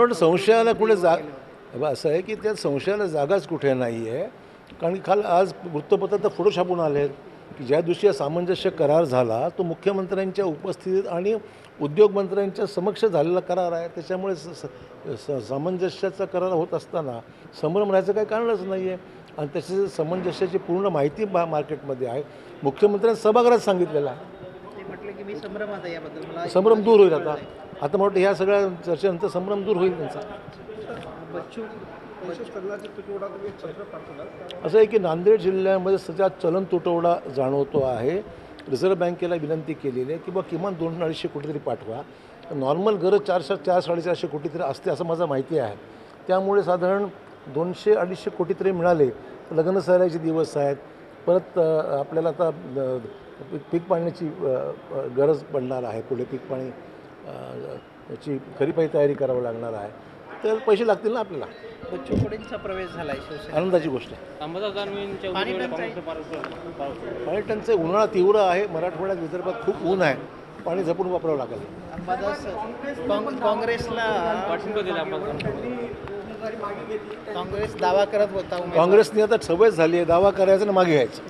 वाटतं संशयाला कुठे असं आहे की त्या संशयाला जागाच कुठे नाही आहे. कारण की काल आज वृत्तपत्रात तर फोटो छापून आले की ज्या दिवशी हा सामंजस्य करार झाला तो मुख्यमंत्र्यांच्या उपस्थितीत आणि उद्योगमंत्र्यांच्या समक्ष झालेला करार आहे. त्याच्यामुळे सामंजस्याचा करार होत असताना संभ्रम राहायचं काही कारणच नाही आहे. आणि त्याची सामंजस्याची पूर्ण माहिती मार्केटमध्ये आहे. मुख्यमंत्र्यांनी सभागृहात सांगितलेलं आहे. ते म्हटलं की मी संभ्रमात आहे याबद्दल मला संभ्रम दूर होईल आता आता मला वाटतं ह्या सगळ्या चर्चेनंतर संभ्रम दूर होईल त्यांचा. बच्चू असं आहे की नांदेड जिल्ह्यामध्ये सध्या चलन तुटवडा जाणवतो आहे. रिझर्व्ह बँकेला विनंती केलेली आहे की बा किमान 200-250 कोटी तरी पाठवा. नॉर्मल गरज 400-450 कोटी तरी असते असं माझं माहिती आहे. त्यामुळे साधारण 200-250 कोटी तरी मिळाले. लग्न सरायचे दिवस आहेत. परत आपल्याला आता पीक पाण्याची गरज पडणार आहे. पुढे पीक पाणी याची खरीपाची तयारी करावं लागणार आहे. तर पैसे लागतील ना आपल्याला. बच्चू कडूंचा प्रवेश झाला आहे शिवसेना. आनंदाची गोष्ट आहे. पाणी टंचाई उन्हाळा तीव्र आहे. मराठवाड्यात विदर्भात खूप ऊन आहे. पाणी जपून वापरावं लागेल. अंबादास काँग्रेसला काँग्रेस दावा करत होता. काँग्रेसने आता सवय झाली आहे दावा करायचं आणि मागे घ्यायचं.